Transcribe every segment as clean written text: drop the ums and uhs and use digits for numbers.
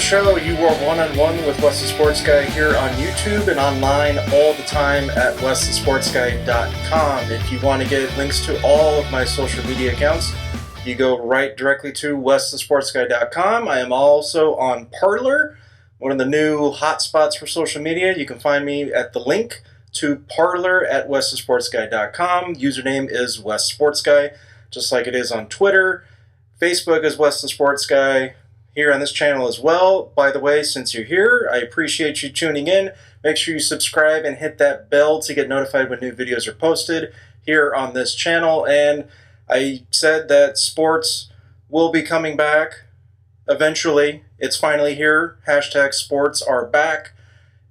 show. You are one-on-one with Wes the Sports Guy here on YouTube and online all the time at westhesportsguy.com. If you want to get links to all of my social media accounts, you go right directly to westhesportsguy.com. I am also on Parler, one of the new hotspots for social media. You can find me at the link to Parler at westhesportsguy.com. Username is Wes Sports Guy, just like it is on Twitter. Facebook is Wes the Sports Guy. Here on this channel as well. By the way, since you're here, I appreciate you tuning in. Make sure you subscribe and hit that bell to get notified when new videos are posted here on this channel. And I said that sports will be coming back eventually. It's finally here. Hashtag sports are back.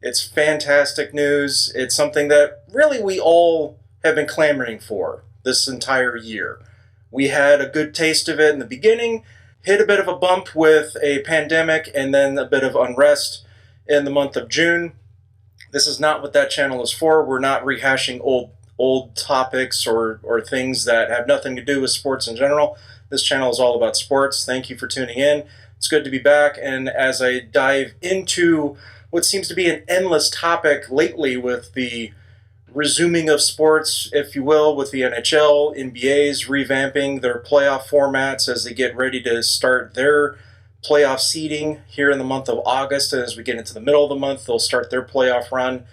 It's fantastic news. It's something that really we all have been clamoring for this entire year. We had a good taste of it in the beginning, hit a bit of a bump with a pandemic, and then a bit of unrest in the month of June. This is not what that channel is for. We're not rehashing old topics or things that have nothing to do with sports in general. This channel is all about sports. Thank you for tuning in. It's good to be back, and as I dive into what seems to be an endless topic lately with the resuming of sports, if you will, with the NHL, NBA's revamping their playoff formats as they get ready to start their playoff seeding here in the month of August. And as we get into the middle of the month, they'll start their playoff run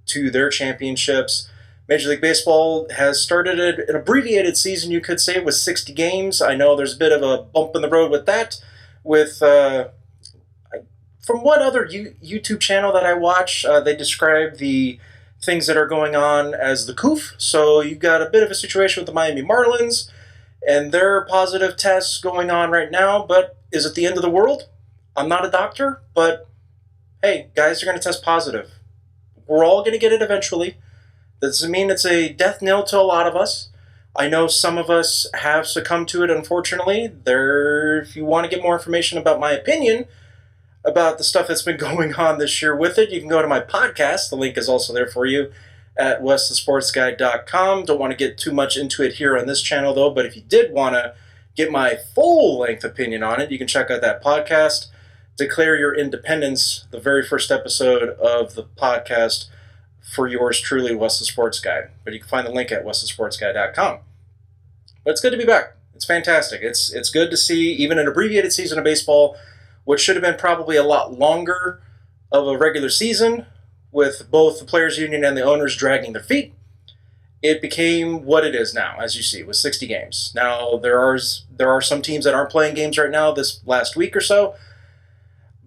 to their championships. Major League Baseball has started an abbreviated season, you could say, with 60 games. I know there's a bit of a bump in the road with that. From one other YouTube channel that I watch, they describe the things that are going on as the COOF. So you've got a bit of a situation with the Miami Marlins and their positive tests going on right now, but is it the end of the world? I'm not a doctor, but hey, guys are going to test positive. We're all going to get it eventually. That doesn't mean it's a death knell to a lot of us. I know some of us have succumbed to it, unfortunately. If you want to get more information about my opinion about the stuff that's been going on this year with it, you can go to my podcast. The link is also there for you at westhesportsguy.com. Don't want to get too much into it here on this channel, though, but if you did want to get my full-length opinion on it, you can check out that podcast, Declare Your Independence, the very first episode of the podcast for yours truly, Wes the Sports Guy. But you can find the link at westhesportsguy.com. But it's good to be back. It's fantastic. It's good to see even an abbreviated season of baseball, which should have been probably a lot longer of a regular season, with both the Players Union and the owners dragging their feet. It became what it is now, as you see, with 60 games. Now, there are some teams that aren't playing games right now this last week or so,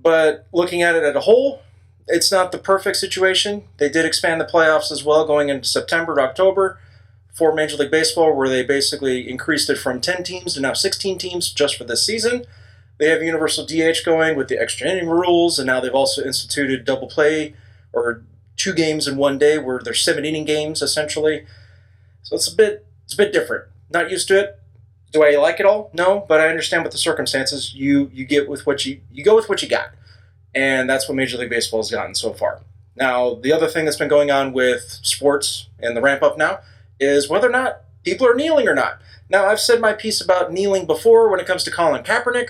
but looking at it as a whole, it's not the perfect situation. They did expand the playoffs as well, going into September to October for Major League Baseball, where they basically increased it from 10 teams to now 16 teams just for this season. They have universal DH going with the extra inning rules, and now they've also instituted double play, or 2 games in one day, where they're 7-inning games essentially. So it's a bit different. Not used to it. Do I like it all? No, but I understand what the circumstances. You get with what you go with what you got, and that's what Major League Baseball has gotten so far. Now, the other thing that's been going on with sports and the ramp up now is whether or not people are kneeling or not. Now, I've said my piece about kneeling before when it comes to Colin Kaepernick.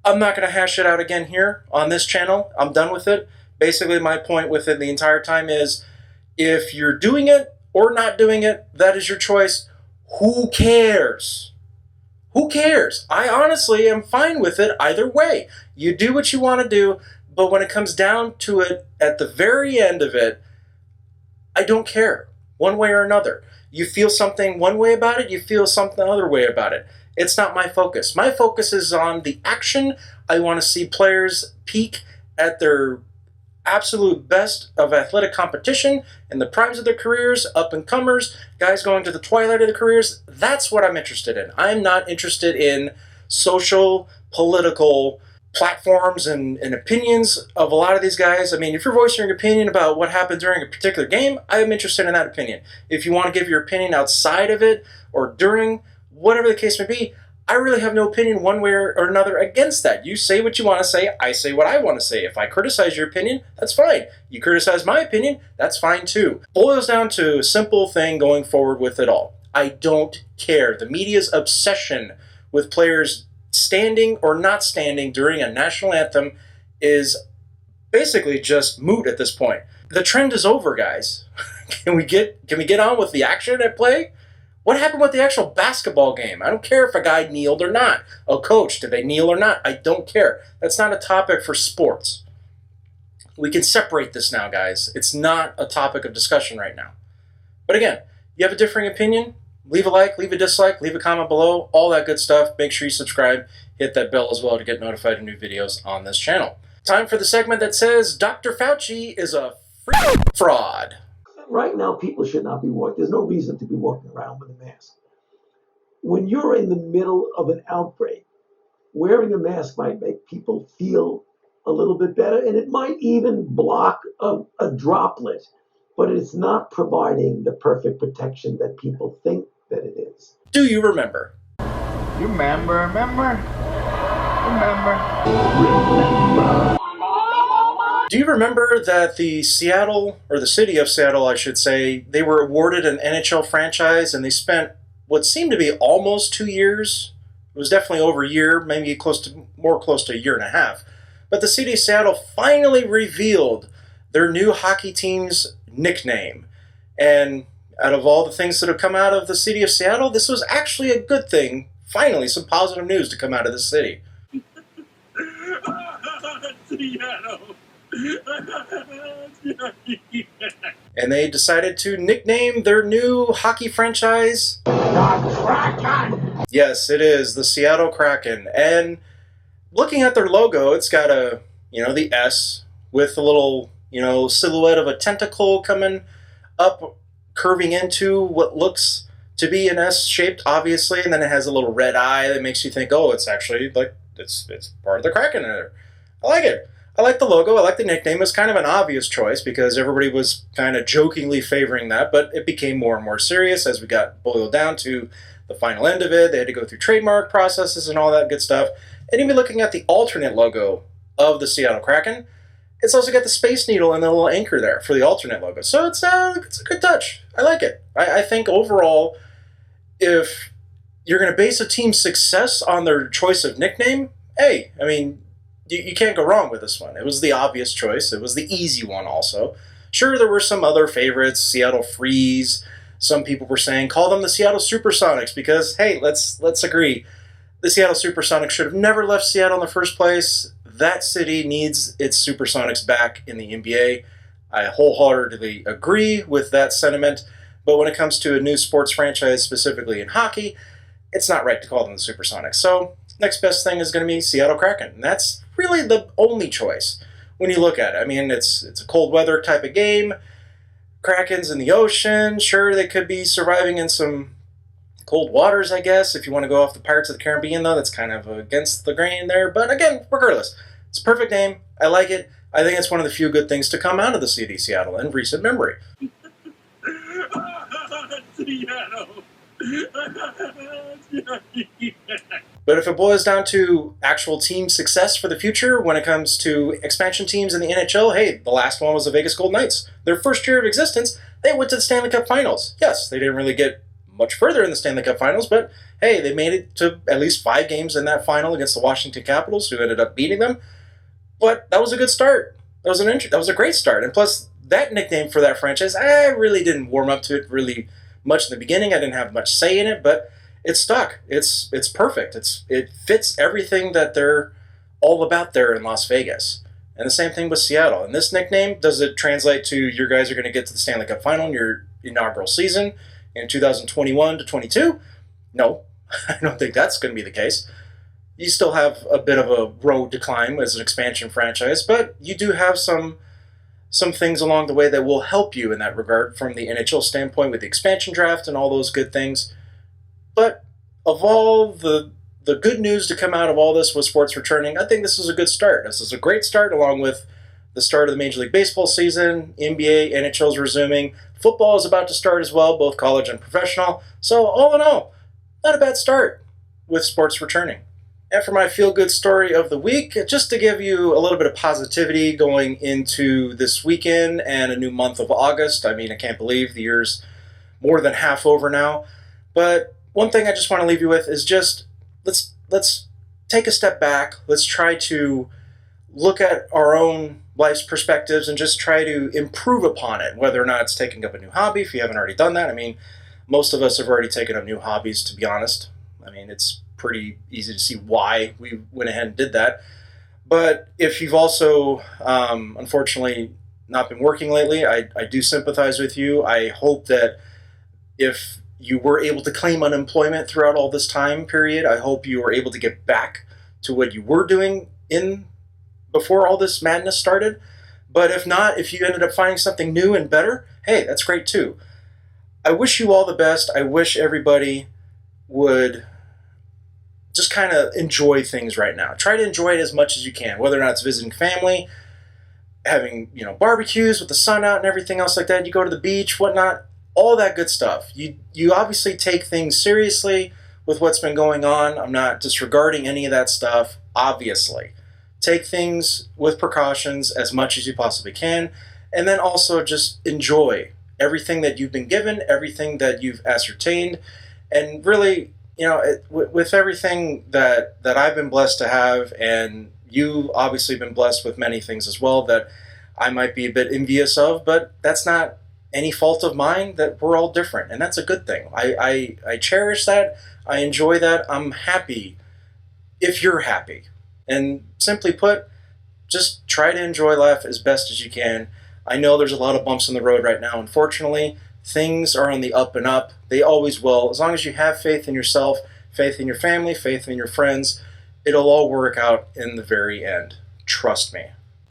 I'm not going to hash it out again here on this channel. I'm done with it. Basically, my point with it the entire time is, if you're doing it or not doing it, that is your choice. Who cares? Who cares? I honestly am fine with it either way. You do what you want to do, but when it comes down to it, at the very end of it, I don't care one way or another. You feel something one way about it, you feel something the other way about it. It's not my focus. My focus is on the action. I want to see players peak at their absolute best of athletic competition in the primes of their careers, up-and-comers, guys going to the twilight of their careers. That's what I'm interested in. I'm not interested in social, political platforms and opinions of a lot of these guys. I mean, if you're voicing your opinion about what happened during a particular game, I am interested in that opinion. If you want to give your opinion outside of it or during, whatever the case may be, I really have no opinion one way or another against that. You say what you want to say, I say what I want to say. If I criticize your opinion, that's fine. You criticize my opinion, that's fine too. Boils down to a simple thing going forward with it all. I don't care. The media's obsession with players standing or not standing during a national anthem is basically just moot at this point. The trend is over, guys. Can we get on with the action at play? What happened with the actual basketball game? I don't care if a guy kneeled or not. A coach, did they kneel or not? I don't care. That's not a topic for sports. We can separate this now, guys. It's not a topic of discussion right now. But again, you have a differing opinion? Leave a like, leave a dislike, leave a comment below, all that good stuff. Make sure you subscribe, hit that bell as well to get notified of new videos on this channel. Time for the segment that says Dr. Fauci is a freaking fraud. Right now, people should not be walking. There's no reason to be walking around with a mask. When you're in the middle of an outbreak, wearing a mask might make people feel a little bit better, and it might even block a droplet, but it's not providing the perfect protection that people think that it is. Do you remember? Remember. Do you remember that the Seattle, or the city of Seattle, I should say, they were awarded an NHL franchise and they spent what seemed to be almost 2 years? It was definitely over a year, maybe more close to a year and a half. But the city of Seattle finally revealed their new hockey team's nickname. And out of all the things that have come out of the city of Seattle, this was actually a good thing. Finally, some positive news to come out of the city. Seattle. And they decided to nickname their new hockey franchise The Kraken! Yes, it is the Seattle Kraken. And looking at their logo, it's got the S with a little, silhouette of a tentacle coming up, curving into what looks to be an S shaped, obviously, and then it has a little red eye that makes you think, oh, it's actually like it's part of the Kraken in there. I like it. I like the logo. I like the nickname. It's kind of an obvious choice because everybody was kind of jokingly favoring that, but it became more and more serious as we got boiled down to the final end of it. They had to go through trademark processes and all that good stuff. And even looking at the alternate logo of the Seattle Kraken, it's also got the Space Needle and the little anchor there for the alternate logo. So it's a good touch. I like it. I think overall, if you're going to base a team's success on their choice of nickname, hey, I mean, you can't go wrong with this one. It was the obvious choice. It was the easy one also. Sure, there were some other favorites, Seattle Freeze. Some people were saying, call them the Seattle Supersonics because, hey, let's agree. The Seattle Supersonics should have never left Seattle in the first place. That city needs its Supersonics back in the NBA. I wholeheartedly agree with that sentiment. But when it comes to a new sports franchise, specifically in hockey, it's not right to call them the Supersonics. So next best thing is going to be Seattle Kraken. And that's really the only choice when you look at it. I mean, it's a cold weather type of game. Kraken's in the ocean. Sure, they could be surviving in some cold waters, I guess. If you want to go off the Pirates of the Caribbean, though, that's kind of against the grain there. But again, regardless, it's a perfect name. I like it. I think it's one of the few good things to come out of the city of Seattle in recent memory. Seattle. But if it boils down to actual team success for the future when it comes to expansion teams in the NHL, hey, the last one was the Vegas Golden Knights. Their first year of existence, they went to the Stanley Cup Finals. Yes, they didn't really get much further in the Stanley Cup Finals, but hey, they made it to at least 5 games in that final against the Washington Capitals, who ended up beating them. But that was a good start. That was a great start. And plus, that nickname for that franchise, I really didn't warm up to it really much in the beginning. I didn't have much say in it, but it stuck. It's perfect. It fits everything that they're all about there in Las Vegas. And the same thing with Seattle. And this nickname, does it translate to your guys are going to get to the Stanley Cup Final in your inaugural season in 2021 to 22? No, I don't think that's going to be the case. You still have a bit of a road to climb as an expansion franchise, but you do have some things along the way that will help you in that regard from the NHL standpoint with the expansion draft and all those good things. But of all the good news to come out of all this with sports returning, I think this is a good start. This is a great start along with the start of the Major League Baseball season, NBA, NHL is resuming. Football is about to start as well, both college and professional. So all in all, not a bad start with sports returning. And for my feel-good story of the week, just to give you a little bit of positivity going into this weekend and a new month of August. I mean, I can't believe the year's more than half over now. But one thing I just want to leave you with is just let's take a step back. Let's try to look at our own life's perspectives and just try to improve upon it, whether or not it's taking up a new hobby, if you haven't already done that. I mean, most of us have already taken up new hobbies, to be honest. I mean, it's pretty easy to see why we went ahead and did that. But if you've also, unfortunately, not been working lately, I do sympathize with you. I hope that if you were able to claim unemployment throughout all this time period, I hope you were able to get back to what you were doing before all this madness started. But if not, if you ended up finding something new and better, hey, that's great too. I wish you all the best. I wish everybody would just kind of enjoy things right now. Try to enjoy it as much as you can, whether or not it's visiting family, having, barbecues with the sun out and everything else like that. You go to the beach, whatnot, all that good stuff. You obviously take things seriously with what's been going on. I'm not disregarding any of that stuff, obviously. Take things with precautions as much as you possibly can, and then also just enjoy everything that you've been given, everything that you've ascertained, and really, with everything that I've been blessed to have, and you obviously been blessed with many things as well that I might be a bit envious of, but that's not any fault of mine. That we're all different, and that's a good thing. I cherish that. I enjoy that. I'm happy if you're happy. And simply put, just try to enjoy life as best as you can. I know there's a lot of bumps in the road right now. Unfortunately, things are on the up and up. They always will. As long as you have faith in yourself, faith in your family, faith in your friends, it'll all work out in the very end. Trust me.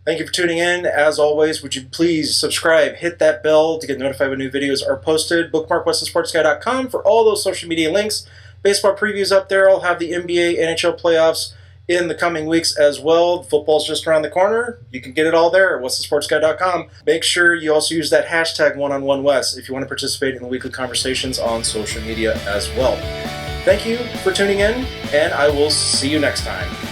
Thank you for tuning in. As always, would you please subscribe, hit that bell to get notified when new videos are posted. Bookmark WestonSportsGuy.com for all those social media links. Baseball previews up there. I'll have the NBA, NHL playoffs in the coming weeks as well. Football's just around the corner. You can get it all there at WestonSportsGuy.com. Make sure you also use that hashtag #OneOnOneWest if you want to participate in the weekly conversations on social media as well. Thank you for tuning in, and I will see you next time.